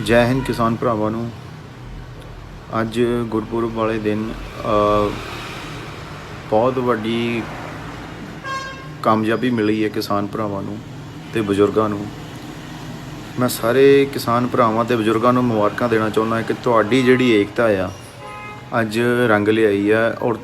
ਜੈ ਹਿੰਦ ਕਿਸਾਨ ਭਰਾਵਾਂ ਨੂੰ। ਅੱਜ ਗੁਰਪੁਰਬ ਵਾਲੇ ਦਿਨ ਬਹੁਤ ਵੱਡੀ ਕਾਮਯਾਬੀ ਮਿਲੀ ਹੈ ਕਿਸਾਨ ਭਰਾਵਾਂ ਨੂੰ ਅਤੇ ਬਜ਼ੁਰਗਾਂ ਨੂੰ। ਮੈਂ ਸਾਰੇ ਕਿਸਾਨ ਭਰਾਵਾਂ ਅਤੇ ਬਜ਼ੁਰਗਾਂ ਨੂੰ ਮੁਬਾਰਕਾਂ ਦੇਣਾ ਚਾਹੁੰਦਾ ਕਿ ਤੁਹਾਡੀ ਜਿਹੜੀ ਏਕਤਾ ਆ ਅੱਜ ਰੰਗ ਲਿਆਈ ਹੈ ਔਰ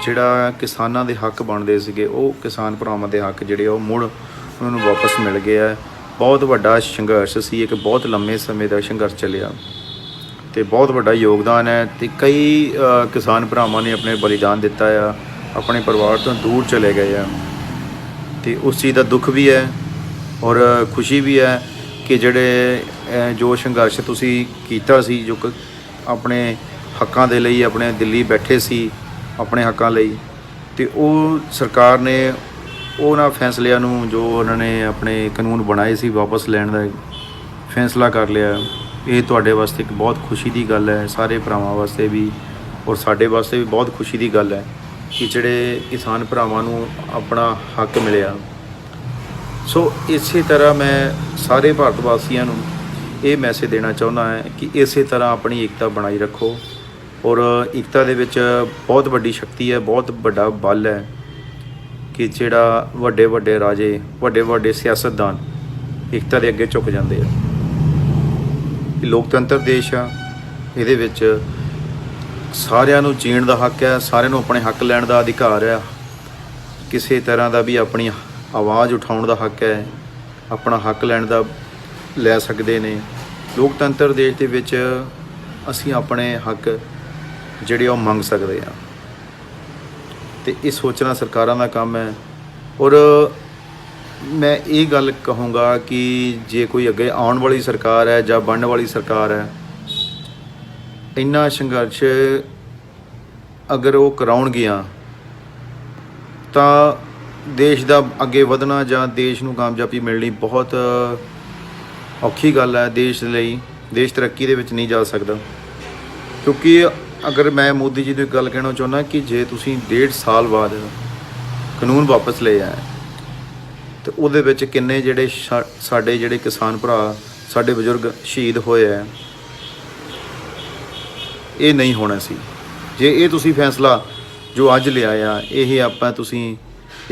ਜਿਹੜਾ ਕਿਸਾਨਾਂ ਦੇ ਹੱਕ ਬਣਦੇ ਸੀਗੇ ਉਹ ਕਿਸਾਨ ਭਰਾਵਾਂ ਦੇ ਹੱਕ ਜਿਹੜੇ ਉਹ ਮੁੜ ਉਹਨਾਂ ਨੂੰ ਵਾਪਸ ਮਿਲ ਗਏ ਹੈ। ਬਹੁਤ ਵੱਡਾ ਸੰਘਰਸ਼ ਸੀ, ਇੱਕ ਬਹੁਤ ਲੰਮੇ ਸਮੇਂ ਦਾ ਸੰਘਰਸ਼ ਚੱਲਿਆ ਅਤੇ ਬਹੁਤ ਵੱਡਾ ਯੋਗਦਾਨ ਹੈ ਅਤੇ ਕਈ ਕਿਸਾਨ ਭਰਾਵਾਂ ਨੇ ਆਪਣੇ ਬਲੀਦਾਨ ਦਿੱਤਾ ਆ, ਆਪਣੇ ਪਰਿਵਾਰ ਤੋਂ ਦੂਰ ਚਲੇ ਗਏ ਆ ਅਤੇ ਉਸ ਚੀਜ਼ ਦਾ ਦੁੱਖ ਵੀ ਹੈ ਔਰ ਖੁਸ਼ੀ ਵੀ ਹੈ ਕਿ ਜਿਹੜੇ ਜੋ ਸੰਘਰਸ਼ ਤੁਸੀਂ ਕੀਤਾ ਸੀ, ਜੋ ਆਪਣੇ ਹੱਕਾਂ ਦੇ ਲਈ ਆਪਣੇ ਦਿੱਲੀ ਬੈਠੇ ਸੀ ਆਪਣੇ ਹੱਕਾਂ ਲਈ, ਅਤੇ ਉਹ ਸਰਕਾਰ ਨੇ ਉਹਨਾਂ ਫੈਸਲਿਆਂ ਨੂੰ ਜੋ ਉਹਨਾਂ ਨੇ ਆਪਣੇ ਕਾਨੂੰਨ ਬਣਾਏ ਸੀ ਵਾਪਸ ਲੈਣ ਦਾ ਫੈਸਲਾ ਕਰ ਲਿਆ। ਇਹ ਤੁਹਾਡੇ ਵਾਸਤੇ ਇੱਕ ਬਹੁਤ ਖੁਸ਼ੀ ਦੀ ਗੱਲ ਹੈ, ਸਾਰੇ ਭਰਾਵਾਂ ਵਾਸਤੇ ਵੀ ਔਰ ਸਾਡੇ ਵਾਸਤੇ ਵੀ ਬਹੁਤ ਖੁਸ਼ੀ ਦੀ ਗੱਲ ਹੈ ਕਿ ਜਿਹੜੇ ਕਿਸਾਨ ਭਰਾਵਾਂ ਨੂੰ ਆਪਣਾ ਹੱਕ ਮਿਲਿਆ। ਸੋ ਇਸੇ ਤਰ੍ਹਾਂ ਮੈਂ ਸਾਰੇ ਭਾਰਤ ਵਾਸੀਆਂ ਨੂੰ ਇਹ ਮੈਸੇਜ ਦੇਣਾ ਚਾਹੁੰਦਾ ਹਾਂ ਕਿ ਇਸੇ ਤਰ੍ਹਾਂ ਆਪਣੀ ਏਕਤਾ ਬਣਾਈ ਰੱਖੋ ਔਰ ਏਕਤਾ ਦੇ ਵਿੱਚ ਬਹੁਤ ਵੱਡੀ ਸ਼ਕਤੀ ਹੈ, ਬਹੁਤ ਵੱਡਾ ਬਲ ਹੈ ਕਿ ਜਿਹੜਾ ਵੱਡੇ ਵੱਡੇ ਰਾਜੇ, ਵੱਡੇ ਵੱਡੇ ਸਿਆਸਤਦਾਨ ਏਕਤਾ ਦੇ ਅੱਗੇ ਝੁਕ ਜਾਂਦੇ ਆ। ਲੋਕਤੰਤਰ ਦੇਸ਼ ਆ, ਇਹਦੇ ਵਿੱਚ ਸਾਰਿਆਂ ਨੂੰ ਜੀਣ ਦਾ ਹੱਕ ਹੈ, ਸਾਰਿਆਂ ਨੂੰ ਆਪਣੇ ਹੱਕ ਲੈਣ ਦਾ ਅਧਿਕਾਰ ਹੈ, ਕਿਸੇ ਤਰ੍ਹਾਂ ਦਾ ਵੀ ਆਪਣੀ ਆਵਾਜ਼ ਉਠਾਉਣ ਦਾ ਹੱਕ ਹੈ, ਆਪਣਾ ਹੱਕ ਲੈਣ ਦਾ ਲੈ ਸਕਦੇ ਨੇ। ਲੋਕਤੰਤਰ ਦੇਸ਼ ਦੇ ਵਿੱਚ ਅਸੀਂ ਆਪਣੇ ਹੱਕ ਜਿਹੜੇ ਉਹ ਮੰਗ ਸਕਦੇ ਹਾਂ ਅਤੇ ਇਹ ਸੋਚਣਾ ਸਰਕਾਰਾਂ ਦਾ ਕੰਮ ਹੈ। ਔਰ ਮੈਂ ਇਹ ਗੱਲ ਕਹੂੰਗਾ ਕਿ ਜੇ ਕੋਈ ਅੱਗੇ ਆਉਣ ਵਾਲੀ ਸਰਕਾਰ ਹੈ ਜਾਂ ਬਣਨ ਵਾਲੀ ਸਰਕਾਰ ਹੈ, ਇੰਨਾ ਸੰਘਰਸ਼ ਅਗਰ ਉਹ ਕਰਾਉਣਗੀਆਂ ਤਾਂ ਦੇਸ਼ ਦਾ ਅੱਗੇ ਵਧਣਾ ਜਾਂ ਦੇਸ਼ ਨੂੰ ਕਾਮਯਾਬੀ ਮਿਲਣੀ ਬਹੁਤ ਔਖੀ ਗੱਲ ਹੈ ਦੇਸ਼ ਲਈ। ਦੇਸ਼ ਤਰੱਕੀ ਦੇ ਵਿੱਚ ਨਹੀਂ ਜਾ ਸਕਦਾ, ਕਿਉਂਕਿ ਅਗਰ ਮੈਂ ਮੋਦੀ ਜੀ ਨੂੰ ਇੱਕ ਗੱਲ ਕਹਿਣਾ ਚਾਹੁੰਦਾ ਕਿ ਜੇ ਤੁਸੀਂ 1.5 ਸਾਲ ਬਾਅਦ ਕਾਨੂੰਨ ਵਾਪਸ ਲਏ ਆ ਅਤੇ ਉਹਦੇ ਵਿੱਚ ਕਿੰਨੇ ਜਿਹੜੇ ਸਾਡੇ ਜਿਹੜੇ ਕਿਸਾਨ ਭਰਾ, ਸਾਡੇ ਬਜ਼ੁਰਗ ਸ਼ਹੀਦ ਹੋਏ ਆ, ਇਹ ਨਹੀਂ ਹੋਣਾ ਸੀ। ਜੇ ਇਹ ਤੁਸੀਂ ਫੈਸਲਾ ਜੋ ਅੱਜ ਲਿਆ ਆ ਇਹ ਆਪਾਂ ਤੁਸੀਂ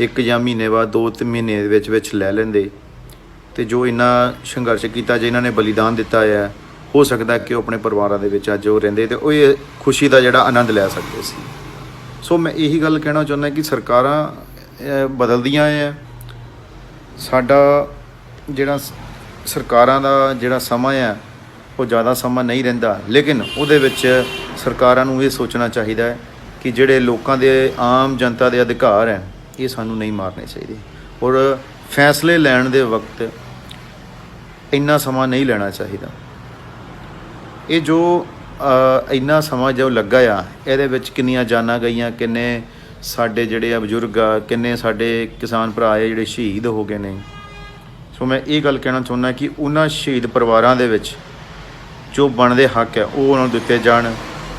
1 ਜਾਂ ਮਹੀਨੇ ਬਾਅਦ 2-3 ਮਹੀਨੇ ਦੇ ਵਿੱਚ ਲੈ ਲੈਂਦੇ ਅਤੇ ਜੋ ਇੰਨਾ ਸੰਘਰਸ਼ ਕੀਤਾ, ਜੇ ਇਹਨਾਂ ਨੇ ਬਲੀਦਾਨ ਦਿੱਤਾ ਹੈ, ਹੋ ਸਕਦਾ ਕਿ ਉਹ ਆਪਣੇ ਪਰਿਵਾਰਾਂ ਦੇ ਵਿੱਚ ਅੱਜ ਉਹ ਰਹਿੰਦੇ ਅਤੇ ਉਹ ਇਹ ਖੁਸ਼ੀ ਦਾ ਜਿਹੜਾ ਆਨੰਦ ਲੈ ਸਕਦੇ ਸੀ। ਸੋ ਮੈਂ ਇਹੀ ਗੱਲ ਕਹਿਣਾ ਚਾਹੁੰਦਾ ਕਿ ਸਰਕਾਰਾਂ ਬਦਲਦੀਆਂ ਹੈ, ਸਾਡਾ ਜਿਹੜਾ ਸਰਕਾਰਾਂ ਦਾ ਜਿਹੜਾ ਸਮਾਂ ਹੈ ਉਹ ਜ਼ਿਆਦਾ ਸਮਾਂ ਨਹੀਂ ਰਹਿੰਦਾ, ਲੇਕਿਨ ਉਹਦੇ ਵਿੱਚ ਸਰਕਾਰਾਂ ਨੂੰ ਇਹ ਸੋਚਣਾ ਚਾਹੀਦਾ ਹੈ ਕਿ ਜਿਹੜੇ ਲੋਕਾਂ ਦੇ ਆਮ ਜਨਤਾ ਦੇ ਅਧਿਕਾਰ ਹੈ ਇਹ ਸਾਨੂੰ ਨਹੀਂ ਮਾਰਨੇ ਚਾਹੀਦੇ ਔਰ ਫੈਸਲੇ ਲੈਣ ਦੇ ਵਕਤ ਇੰਨਾ ਸਮਾਂ ਨਹੀਂ ਲੈਣਾ ਚਾਹੀਦਾ। ਇਹ ਜੋ ਇੰਨਾ ਸਮਾਂ ਜੋ ਲੱਗਾ ਆ ਇਹਦੇ ਵਿੱਚ ਕਿੰਨੀਆਂ ਜਾਨਾਂ ਗਈਆਂ, ਕਿੰਨੇ ਸਾਡੇ ਜਿਹੜੇ ਆ ਬਜ਼ੁਰਗ ਆ, ਕਿੰਨੇ ਸਾਡੇ ਕਿਸਾਨ ਭਰਾ ਆ ਜਿਹੜੇ ਸ਼ਹੀਦ ਹੋ ਗਏ ਨੇ। ਸੋ ਮੈਂ ਇਹ ਗੱਲ ਕਹਿਣਾ ਚਾਹੁੰਦਾ ਕਿ ਉਹਨਾਂ ਸ਼ਹੀਦ ਪਰਿਵਾਰਾਂ ਦੇ ਵਿੱਚ ਜੋ ਬਣਦੇ ਹੱਕ ਹੈ ਉਹ ਉਹਨਾਂ ਨੂੰ ਦਿੱਤੇ ਜਾਣ।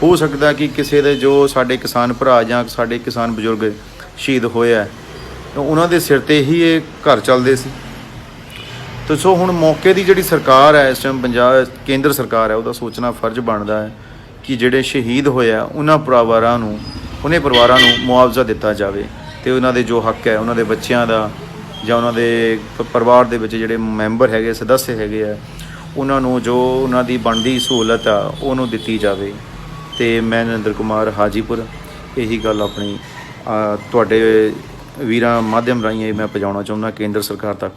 ਹੋ ਸਕਦਾ ਕਿ ਕਿਸੇ ਦੇ ਜੋ ਸਾਡੇ ਕਿਸਾਨ ਭਰਾ ਜਾਂ ਸਾਡੇ ਕਿਸਾਨ ਬਜ਼ੁਰਗ ਸ਼ਹੀਦ ਹੋਏ ਆ ਉਹਨਾਂ ਦੇ ਸਿਰ 'ਤੇ ਹੀ ਇਹ ਘਰ ਚੱਲਦੇ ਸੀ। ਅਤੇ ਸੋ ਹੁਣ ਮੌਕੇ ਦੀ ਜਿਹੜੀ ਸਰਕਾਰ ਹੈ ਇਸ ਟਾਈਮ ਕੇਂਦਰ ਸਰਕਾਰ ਹੈ, ਉਹਦਾ ਸੋਚਣਾ ਫਰਜ਼ ਬਣਦਾ ਹੈ ਕਿ ਜਿਹੜੇ ਸ਼ਹੀਦ ਹੋਏ ਆ ਉਹਨਾਂ ਪਰਿਵਾਰਾਂ ਨੂੰ ਮੁਆਵਜ਼ਾ ਦਿੱਤਾ ਜਾਵੇ ਅਤੇ ਉਹਨਾਂ ਦੇ ਜੋ ਹੱਕ ਹੈ ਉਹਨਾਂ ਦੇ ਬੱਚਿਆਂ ਦਾ ਜਾਂ ਉਹਨਾਂ ਦੇ ਪਰਿਵਾਰ ਦੇ ਵਿੱਚ ਜਿਹੜੇ ਮੈਂਬਰ ਹੈਗੇ, ਸਦੱਸਿਆ ਹੈਗੇ ਆ, ਉਹਨਾਂ ਨੂੰ ਜੋ ਉਹਨਾਂ ਦੀ ਬਣਦੀ ਸਹੂਲਤ ਆ ਉਹਨੂੰ ਦਿੱਤੀ ਜਾਵੇ। ਅਤੇ ਮੈਂ ਨਰਿੰਦਰ ਕੁਮਾਰ ਹਾਜੀਪੁਰ ਇਹੀ ਗੱਲ ਆਪਣੀ ਤੁਹਾਡੇ ਵੀਰਾਂ ਮਾਧਿਅਮ ਰਾਹੀਂ ਮੈਂ ਪਹੁੰਚਾਉਣਾ ਚਾਹੁੰਦਾ ਕੇਂਦਰ ਸਰਕਾਰ ਤੱਕ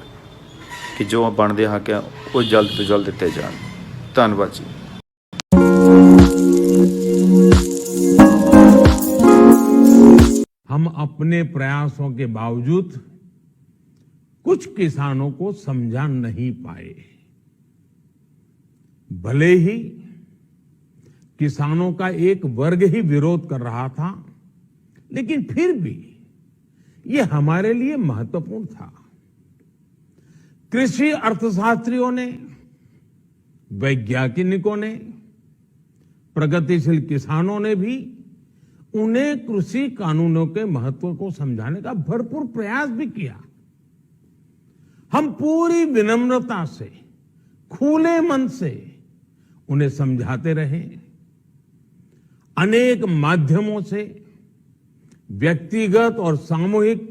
ਕਿ ਜੋ ਬਣਦੇ ਹੱਕ ਆ ਉਹ ਜਲਦ ਤੋਂ ਜਲਦ ਦਿੱਤੇ ਜਾਣ। ਧੰਨਵਾਦ ਜੀ। हम अपने प्रयासों के बावजूद कुछ किसानों को समझा नहीं पाए। भले ही किसानों का एक वर्ग ही विरोध कर रहा था, लेकिन फिर भी ये हमारे लिए महत्वपूर्ण था। कृषि अर्थशास्त्रियों ने, वैज्ञानिकों ने, प्रगतिशील किसानों ने भी उन्हें कृषि कानूनों के महत्व को समझाने का भरपूर प्रयास भी किया। हम पूरी विनम्रता से, खुले मन से उन्हें समझाते रहे। अनेक माध्यमों से व्यक्तिगत और सामूहिक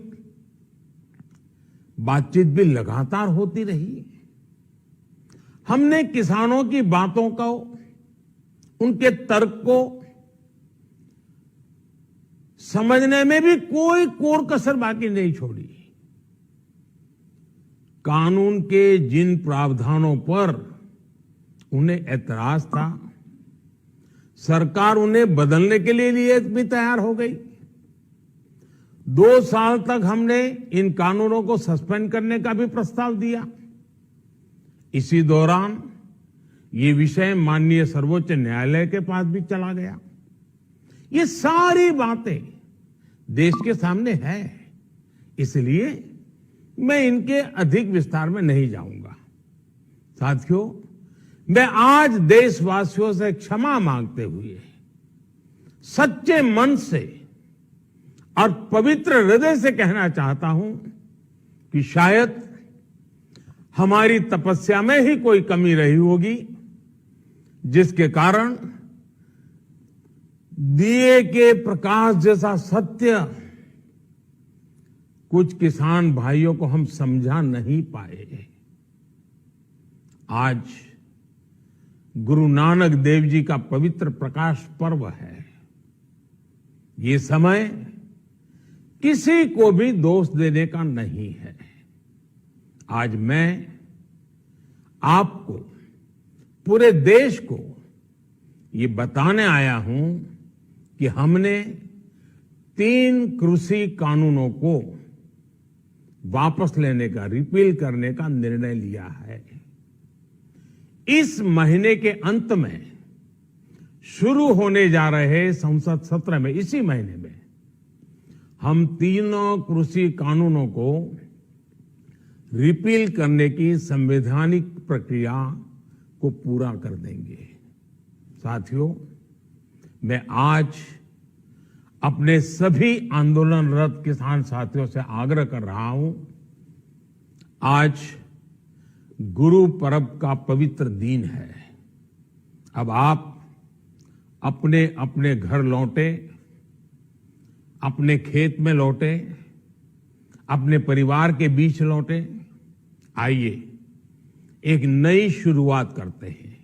बातचीत भी लगातार होती रही। हमने किसानों की बातों को, उनके तर्क को समझने में भी कोई कोर कसर बाकी नहीं छोड़ी। कानून के जिन प्रावधानों पर उन्हें ऐतराज था, सरकार उन्हें बदलने के लिए भी तैयार हो गई। 2 साल तक हमने इन कानूनों को सस्पेंड करने का भी प्रस्ताव दिया। इसी दौरान ये विषय माननीय सर्वोच्च न्यायालय के पास भी चला गया। ये सारी बातें देश के सामने है, इसलिए मैं इनके अधिक विस्तार में नहीं जाऊंगा। साथियों, मैं आज देशवासियों से क्षमा मांगते हुए सच्चे मन से और पवित्र हृदय से कहना चाहता हूं कि शायद हमारी तपस्या में ही कोई कमी रही होगी, जिसके कारण दिए के प्रकाश जैसा सत्य कुछ किसान भाइयों को हम समझा नहीं पाए। आज गुरु नानक देव जी का पवित्र प्रकाश पर्व है। ये समय किसी को भी दोष देने का नहीं है। आज मैं आपको, पूरे देश को ये बताने आया हूं कि हमने 3 कृषि कानूनों को वापस लेने का, रिपील करने का निर्णय लिया है। इस महीने के अंत में शुरू होने जा रहे संसद सत्र में, इसी महीने में, हम 3 कृषि कानूनों को रिपील करने की संवैधानिक प्रक्रिया को पूरा कर देंगे। साथियों, मैं आज अपने सभी आंदोलनरत किसान साथियों से आग्रह कर रहा हूं, आज गुरु पर्व का पवित्र दिन है। अब आप अपने अपने घर लौटे, अपने खेत में लौटे, अपने परिवार के बीच लौटे। आइए एक नई शुरुआत करते हैं।